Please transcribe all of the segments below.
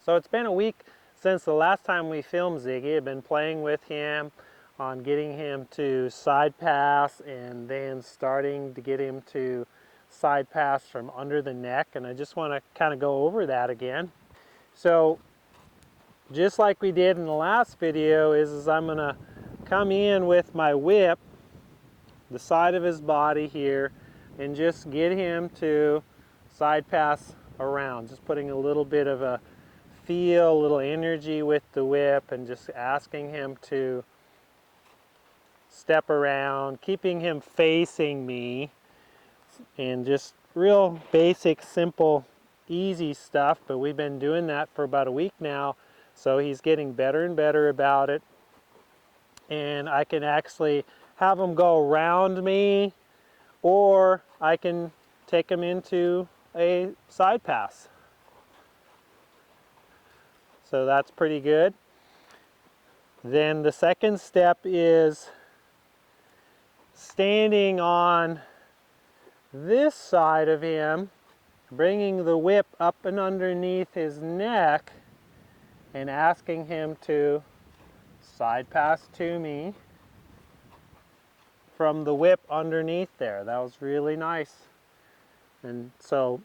So it's been a week since the last time we filmed Ziggy. I've been playing with him on getting him to side pass and then starting to get him to side pass from under the neck, and I just want to kind of go over that again. So just like we did in the last video is I'm going to come in with my whip, the side of his body here, and just get him to side pass around, just putting a little bit of a feel, a little energy with the whip, and just asking him to step around, keeping him facing me, and just real basic, simple, easy stuff. But we've been doing that for about a week now, so he's getting better and better about it. And I can actually have him go around me, or I can take him into a side pass. So that's pretty good. Then the second step is standing on this side of him, bringing the whip up and underneath his neck and asking him to side pass to me from the whip underneath there. That was really nice. And so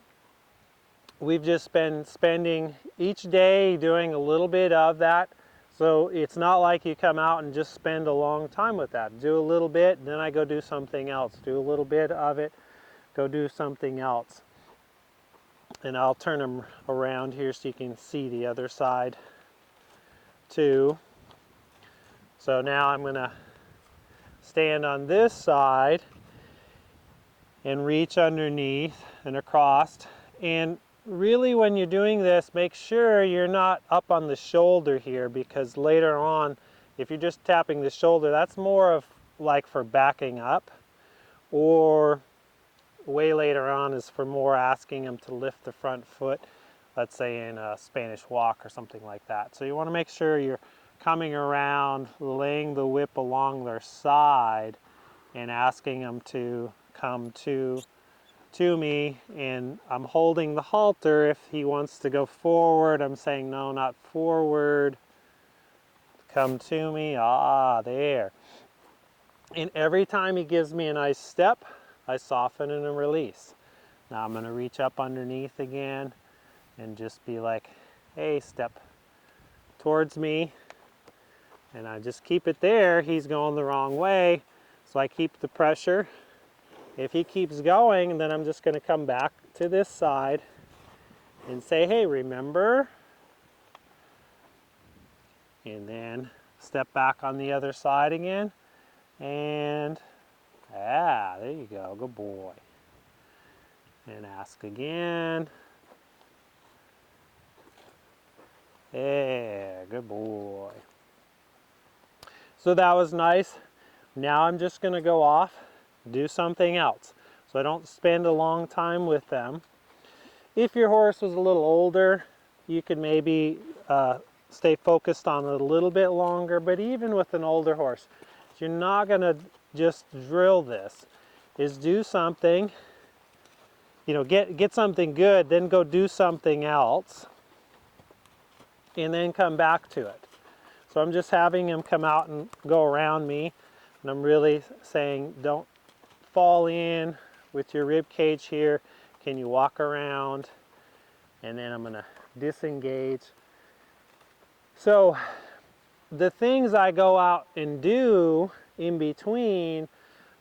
we've just been spending each day doing a little bit of that. So it's not like you come out and just spend a long time with that. Do a little bit, then I go do something else. Do a little bit of it, go do something else. And I'll turn them around here so you can see the other side too. So now I'm going to stand on this side and reach underneath and across. And really, when you're doing this, make sure you're not up on the shoulder here, because later on, if you're just tapping the shoulder, that's more of like for backing up, or way later on is for more asking them to lift the front foot, let's say in a Spanish walk or something like that. So you want to make sure you're coming around, laying the whip along their side and asking them to come to me, and I'm holding the halter. If he wants to go forward, I'm saying no, not forward, come to me. There. And every time he gives me a nice step, I soften and release. Now I'm going to reach up underneath again and just be like, hey, step towards me, and I just keep it there. He's going the wrong way, so I keep the pressure. If he keeps going, then I'm just going to come back to this side and say, hey, remember? And then step back on the other side again. And, there you go, good boy. And ask again. Yeah, good boy. So that was nice. Now I'm just going to go off, do something else, so I don't spend a long time with them. If your horse was a little older, you could maybe stay focused on it a little bit longer. But even with an older horse, you're not going to just drill this. Is do something, get something good, then go do something else, and then come back to it. So I'm just having him come out and go around me, and I'm really saying, don't fall in with your rib cage here. Can you walk around? And then I'm going to disengage. So the things I go out and do in between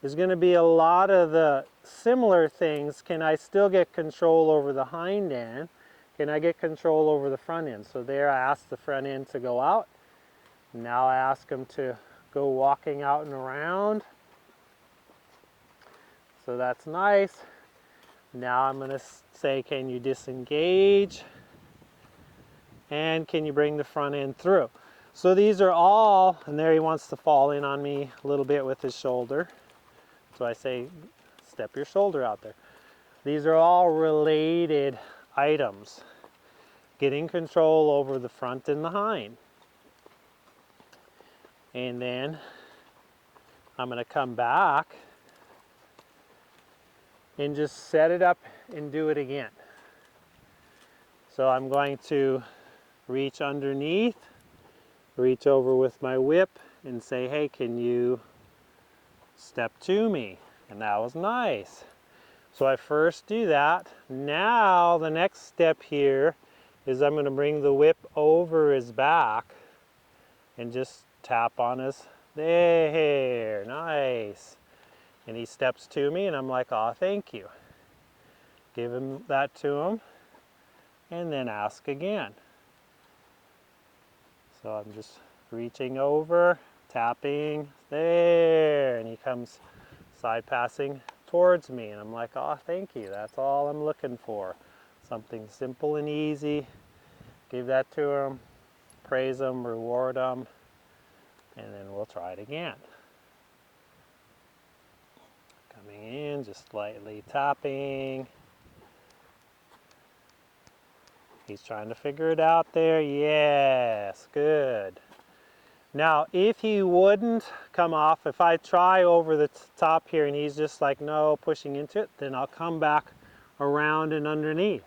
is going to be a lot of the similar things. Can I still get control over the hind end? Can I get control over the front end? So there I ask the front end to go out. Now I ask him to go walking out and around. So that's nice. Now I'm going to say, can you disengage? And can you bring the front end through? So these are all, and there he wants to fall in on me a little bit with his shoulder. So I say, step your shoulder out there. These are all related items. Getting control over the front and the hind. And then I'm going to come back and just set it up and do it again. So I'm going to reach underneath, reach over with my whip and say, hey, can you step to me? And that was nice. So I first do that. Now the next step here is I'm going to bring the whip over his back and just tap on his, there, nice. And he steps to me and I'm like, oh, thank you. Give him that to him and then ask again. So I'm just reaching over, tapping, there, and he comes side passing towards me and I'm like, oh, thank you, that's all I'm looking for. Something simple and easy. Give that to him, praise him, reward him, and then we'll try it again. Coming in, just lightly tapping. He's trying to figure it out there. Yes, good. Now, if he wouldn't come off, if I try over the top here and he's just like, no, pushing into it, then I'll come back around and underneath.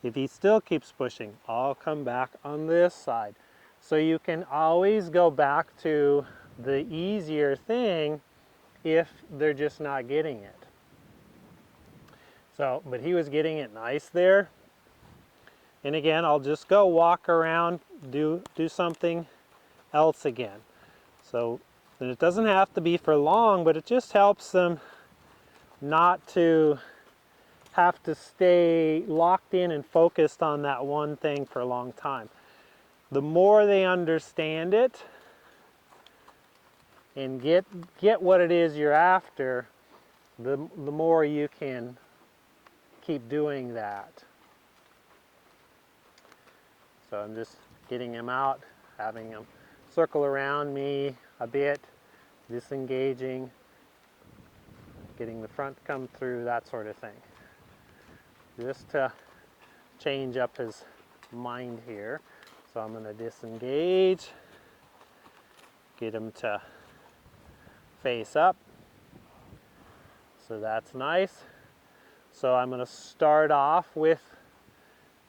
If he still keeps pushing, I'll come back on this side. So you can always go back to the easier thing if they're just not getting it. So, but he was getting it nice there. And again, I'll just go walk around, do something else again. So and it doesn't have to be for long, but it just helps them not to have to stay locked in and focused on that one thing for a long time. The more they understand it and get what it is you're after, the more you can keep doing that. So I'm just getting him out, having him circle around me a bit, disengaging, getting the front to come through, that sort of thing. Just to change up his mind here. So I'm going to disengage, get him to face up. So that's nice. So I'm going to start off with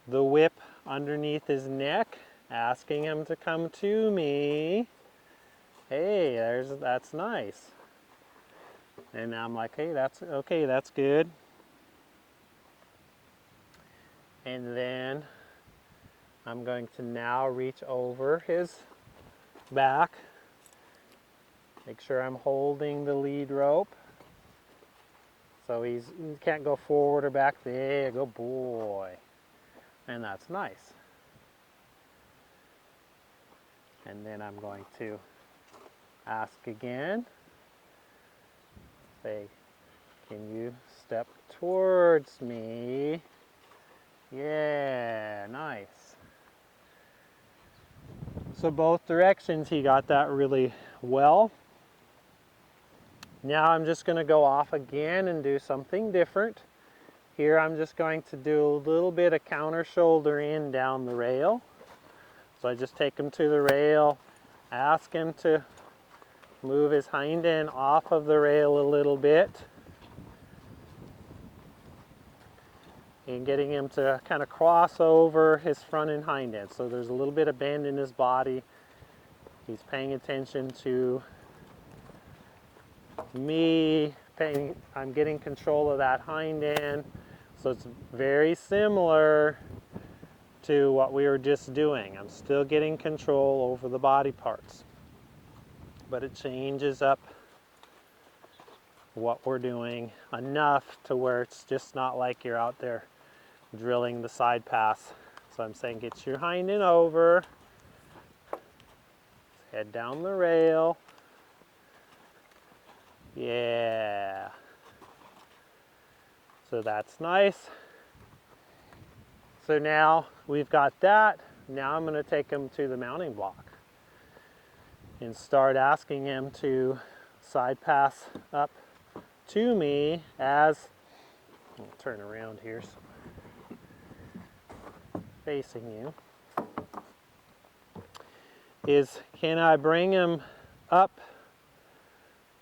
the whip underneath his neck, asking him to come to me. Hey, that's nice. And I'm like, hey, that's okay, that's good. And then I'm going to now reach over his back. Make sure I'm holding the lead rope. So he can't go forward or back. There, good boy. And that's nice. And then I'm going to ask again. Say, can you step towards me? Yeah, nice. So both directions he got that really well. Now I'm just going to go off again and do something different. Here I'm just going to do a little bit of counter shoulder in down the rail. So I just take him to the rail, ask him to move his hind end off of the rail a little bit. And getting him to kind of cross over his front and hind end. So there's a little bit of bend in his body. He's paying attention to me. I'm getting control of that hind end. So it's very similar to what we were just doing. I'm still getting control over the body parts. But it changes up what we're doing enough to where it's just not like you're out there drilling the side pass. So I'm saying get your hind end over, head down the rail. Yeah. So that's nice. So now we've got that. Now I'm going to take him to the mounting block and start asking him to side pass up to me as, I'll turn around here so facing you, is can I bring him up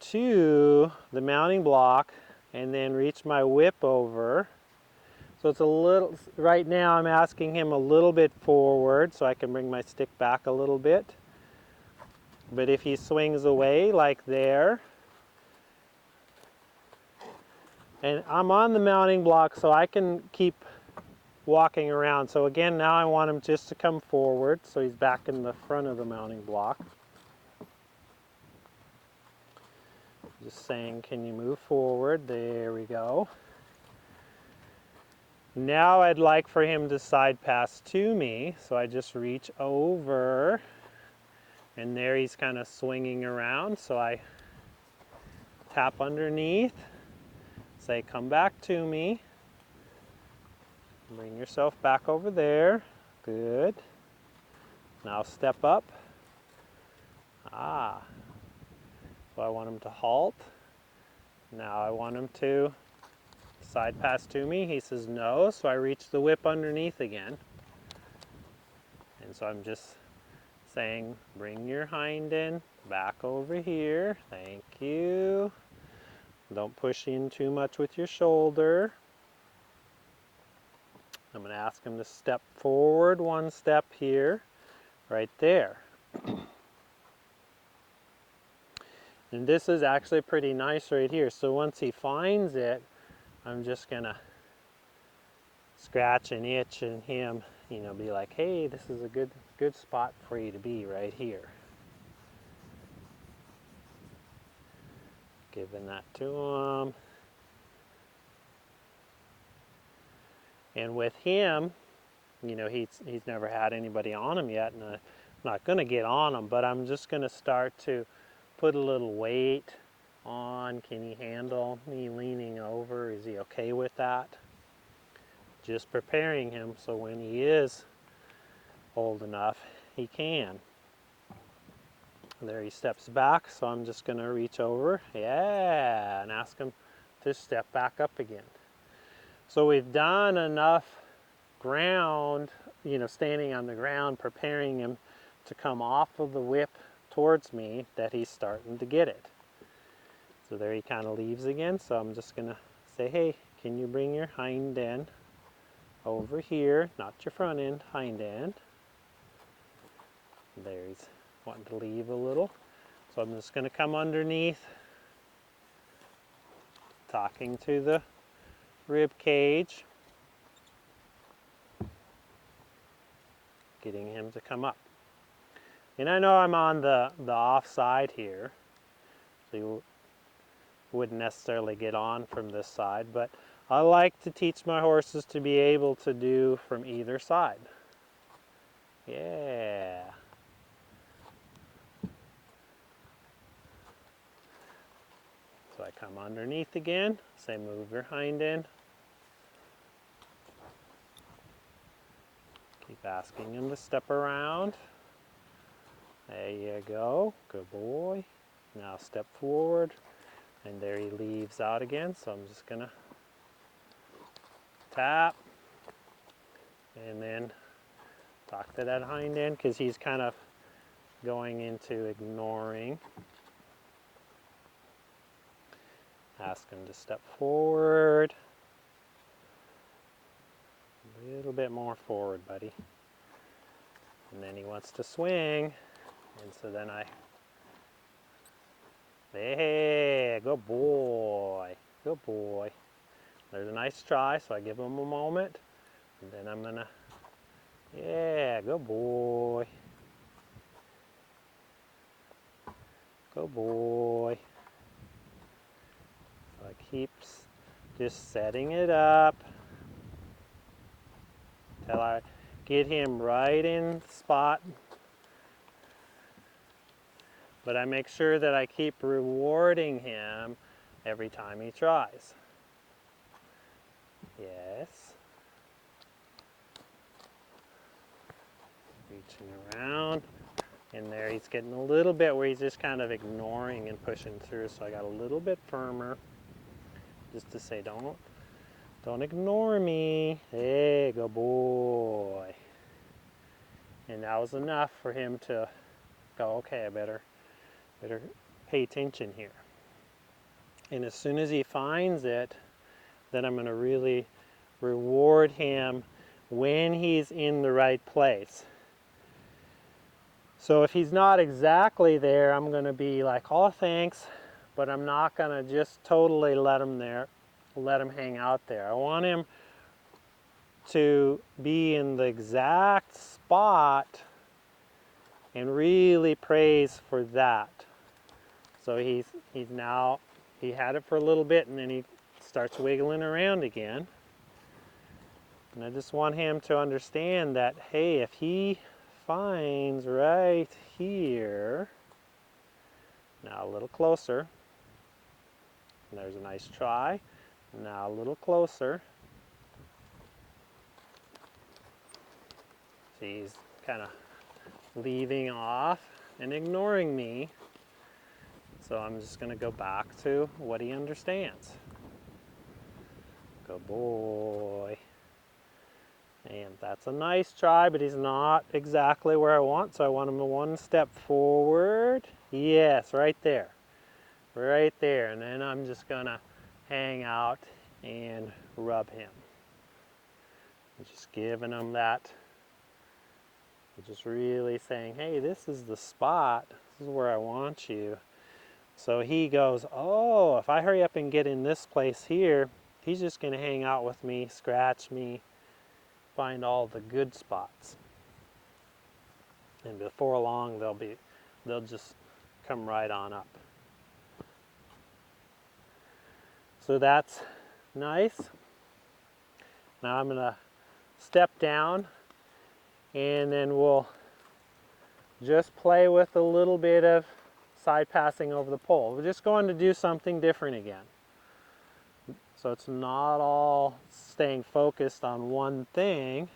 to the mounting block and then reach my whip over. So it's a little, right now I'm asking him a little bit forward so I can bring my stick back a little bit. But if he swings away like there, and I'm on the mounting block so I can keep walking around. So again, now I want him just to come forward so he's back in the front of the mounting block. Just saying, can you move forward? There we go. Now I'd like for him to side pass to me, so I just reach over, and there he's kind of swinging around, so I tap underneath, say come back to me, bring yourself back over there, good. Now step up, so I want him to halt. Now I want him to side pass to me. He says no, so I reach the whip underneath again. And so I'm just saying, bring your hind end back over here. Thank you. Don't push in too much with your shoulder. I'm going to ask him to step forward one step here, right there. And this is actually pretty nice right here. So once he finds it, I'm just going to scratch and itch and him, be like, hey, this is a good spot for you to be right here. Giving that to him. And with him, he's never had anybody on him yet, and I'm not going to get on him, but I'm just going to start to put a little weight on. Can he handle me leaning over? Is he okay with that? Just preparing him so when he is old enough, he can. There he steps back, so I'm just going to reach over, yeah, and ask him to step back up again. So we've done enough ground, standing on the ground, preparing him to come off of the whip towards me, that he's starting to get it. So there he kind of leaves again, so I'm just going to say, hey, can you bring your hind end over here, not your front end, hind end. There he's wanting to leave a little. So I'm just going to come underneath, talking to the rib cage, getting him to come up. And I know I'm on the off side here, so you wouldn't necessarily get on from this side, but I like to teach my horses to be able to do from either side. Yeah. So I come underneath again, say move your hind end. Keep asking him to step around. There you go, good boy. Now step forward, and there he leaves out again, so I'm just gonna tap, and then talk to that hind end, because he's kind of going into ignoring. Ask him to step forward. A little bit more forward, buddy. And then he wants to swing, and so then hey, good boy, good boy. There's a nice try, so I give him a moment, and then I'm gonna, yeah, good boy. Good boy. So I keep just setting it up till I get him right in the spot. But I make sure that I keep rewarding him every time he tries. Yes. Reaching around. And there he's getting a little bit where he's just kind of ignoring and pushing through. So I got a little bit firmer, just to say, don't ignore me. Hey, good boy. And that was enough for him to go, okay, I better pay attention here. And as soon as he finds it, then I'm going to really reward him when he's in the right place. So if he's not exactly there, I'm going to be like, oh, thanks, but I'm not going to just totally let him hang out there. I want him to be in the exact spot and really praise for that. So he had it for a little bit, and then he starts wiggling around again. And I just want him to understand that, hey, if he finds right here, now a little closer, and there's a nice try, now a little closer. See, he's kind of leaving off and ignoring me. So I'm just going to go back to what he understands. Good boy. And that's a nice try, but he's not exactly where I want, so I want him one step forward. Yes, right there. Right there. And then I'm just going to hang out and rub him. Just giving him that. Just really saying, hey, this is the spot. This is where I want you. So he goes, oh, if I hurry up and get in this place here, he's just going to hang out with me, scratch me, find all the good spots. And before long, they'll just come right on up. So that's nice. Now I'm going to step down, and then we'll just play with a little bit of side passing over the pole. We're just going to do something different again. So it's not all staying focused on one thing.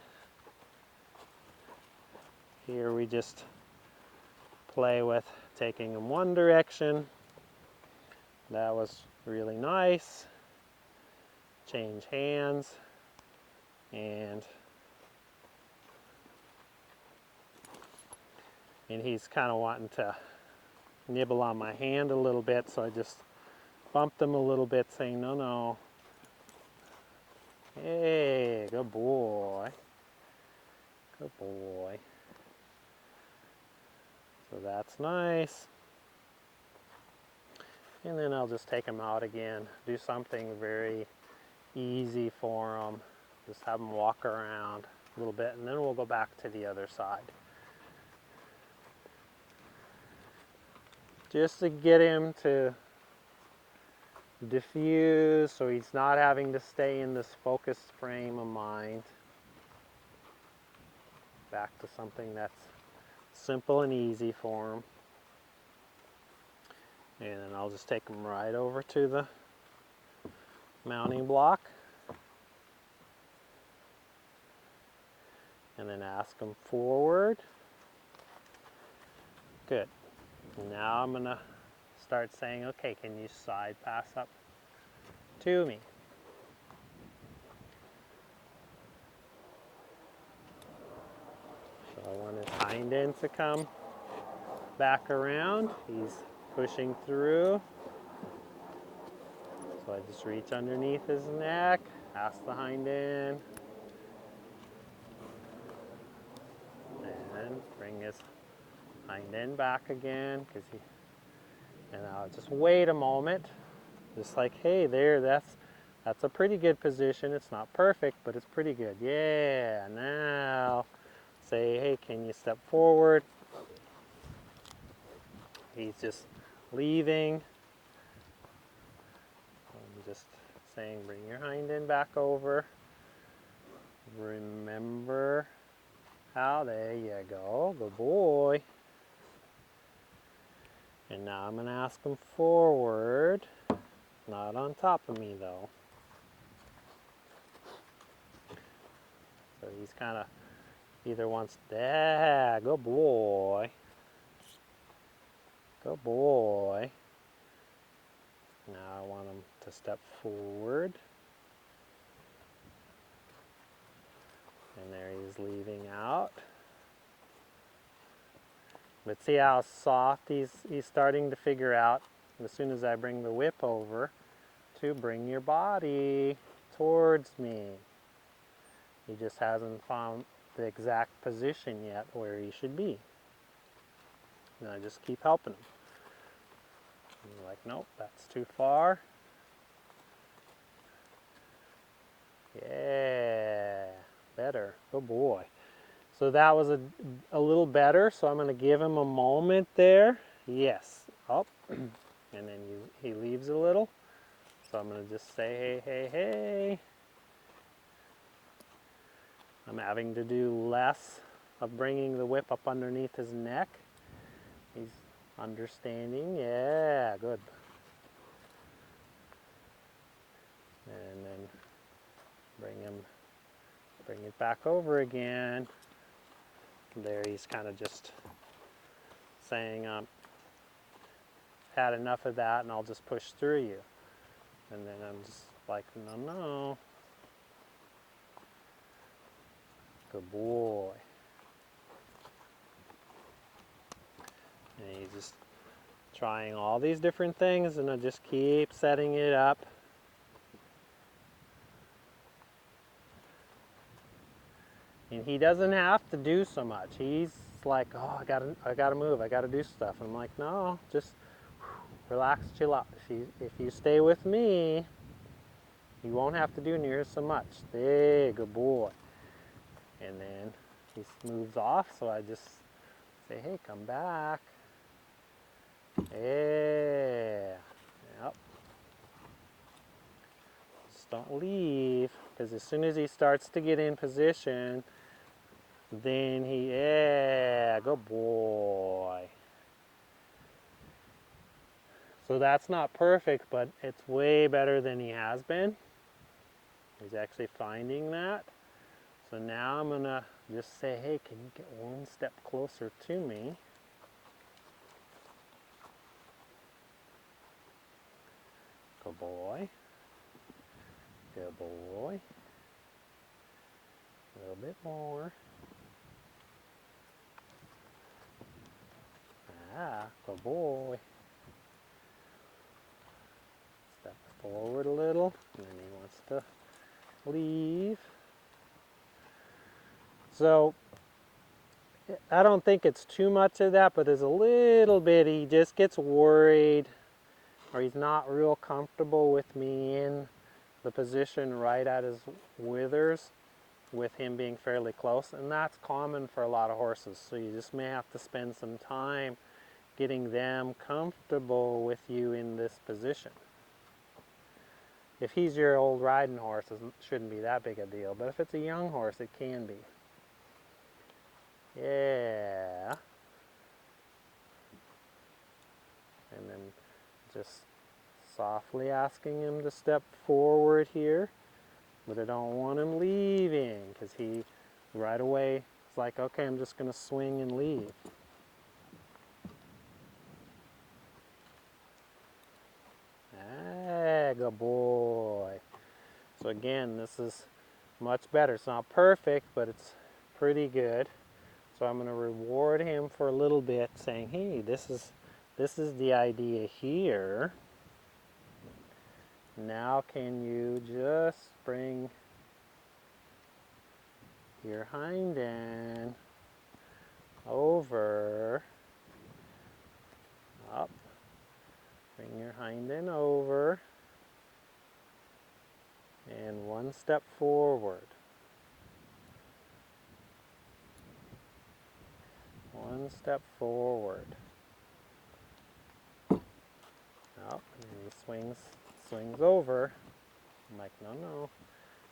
Here we just play with taking them one direction. That was really nice. Change hands, and he's kind of wanting to nibble on my hand a little bit, so I just bumped him a little bit, saying, no, no. Hey, good boy. Good boy. So that's nice. And then I'll just take him out again. Do something very easy for him. Just have him walk around a little bit, and then we'll go back to the other side. Just to get him to diffuse so he's not having to stay in this focused frame of mind. Back to something that's simple and easy for him. And then I'll just take him right over to the mounting block. And then ask him forward. Good. Now I'm going to start saying, okay, can you side pass up to me? So I want his hind end to come back around. He's pushing through. So I just reach underneath his neck, ask the hind end, and bring his hind end back again, and I'll just wait a moment, just like, hey, there, that's a pretty good position. It's not perfect, but it's pretty good. Yeah. Now say, hey, can you step forward? He's just leaving. I'm just saying, bring your hind end back over. Remember how, there you go, good boy. And now I'm going to ask him forward, not on top of me though. So he's kind of either wants, yeah, good boy. Good boy. Now I want him to step forward. And there he's leaving out. But see how soft he's starting to figure out as soon as I bring the whip over to bring your body towards me. He just hasn't found the exact position yet where he should be. And I just keep helping him. And I'm like, nope, that's too far. Yeah, better. Good boy. So that was a little better, so I'm going to give him a moment there. Yes, up. And then he leaves a little. So I'm going to just say, hey, hey, hey. I'm having to do less of bringing the whip up underneath his neck. He's understanding. Yeah, good. And then bring it back over again. There he's kind of just saying, had enough of that and I'll just push through you. And then I'm just like, no, no. Good boy. And he's just trying all these different things and I just keep setting it up. And he doesn't have to do so much. He's like, oh, I gotta move, I gotta do stuff. I'm like, no, just relax, chill out. If you stay with me, you won't have to do near so much. There, good boy. And then he moves off, so I just say, hey, come back. Yeah. Yep. Just don't leave, because as soon as he starts to get in position, then yeah, good boy. So that's not perfect, but it's way better than he has been. He's actually finding that. So now I'm gonna just say, hey, can you get one step closer to me? Good boy. Good boy. A little bit more. Ah, good boy. Step forward a little, and then he wants to leave. So I don't think it's too much of that, but there's a little bit. He just gets worried, or he's not real comfortable with me in the position right at his withers, with him being fairly close, and that's common for a lot of horses. So you just may have to spend some time getting them comfortable with you in this position. If he's your old riding horse, it shouldn't be that big a deal, but if it's a young horse, it can be. Yeah. And then just softly asking him to step forward here, but I don't want him leaving, because he right away is like, okay, I'm just going to swing and leave. Ah, good boy. So again, this is much better. It's not perfect, but it's pretty good. So I'm going to reward him for a little bit, saying, hey, this is the idea here. Now can you just bring your hind end over, up, bring your hind end over, and one step forward. One step forward. Oh, and then he swings over. I'm like, no, no,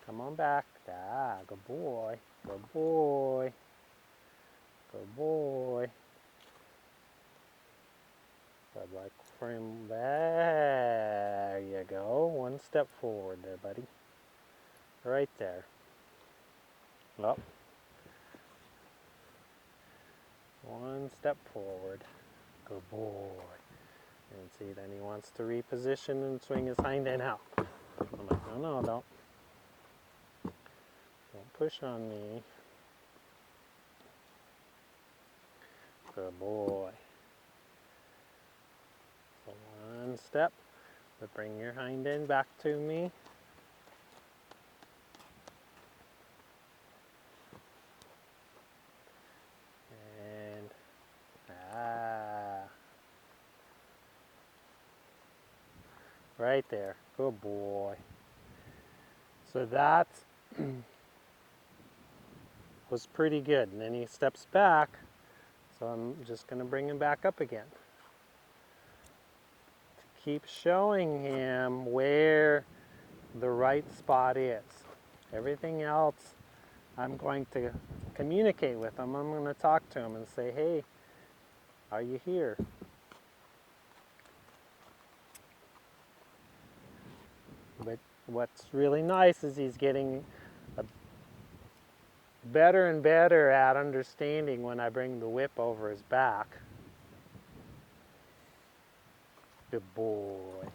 come on back. Ah, good boy, good boy, good boy. So I'd like for him, there you go. One step forward there, buddy. Right there. Up. One step forward. Good boy. And see, then he wants to reposition and swing his hind end out. I'm like, no, no, don't push on me. Good boy. So one step, but bring your hind end back to me. Right there. Good boy. So that was pretty good. And then he steps back. So I'm just going to bring him back up again. Keep showing him where the right spot is. Everything else, I'm going to communicate with him. I'm going to talk to him and say, hey, are you here? But what's really nice is he's getting better and better at understanding when I bring the whip over his back. Good boy.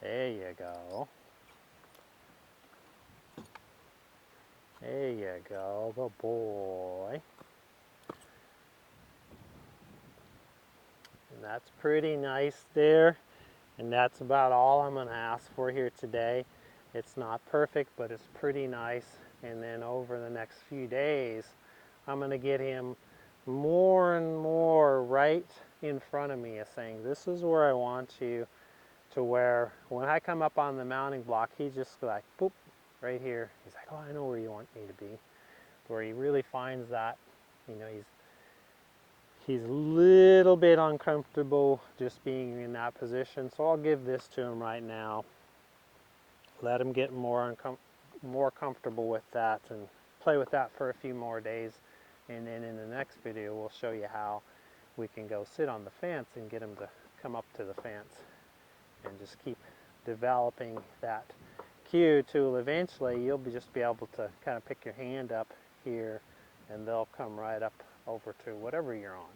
There you go. There you go. Good boy. And that's pretty nice there. And that's about all I'm going to ask for here today. It's not perfect, but it's pretty nice. And then over the next few days, I'm going to get him more and more right in front of me, as saying, this is where I want you, to where when I come up on the mounting block, he's just like, boop, right here. He's like, oh, I know where you want me to be. Where he really finds that, you know, he's a little bit uncomfortable just being in that position. So I'll give this to him right now. Let him get more comfortable with that and play with that for a few more days. And then in the next video, we'll show you how we can go sit on the fence and get him to come up to the fence and just keep developing that cue till eventually you'll just be able to kind of pick your hand up here and they'll come right up over to whatever you're on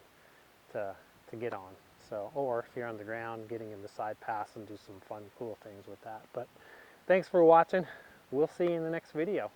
to get on. So, or if you're on the ground, getting in the side pass and do some fun, cool things with that. But thanks for watching. We'll see you in the next video.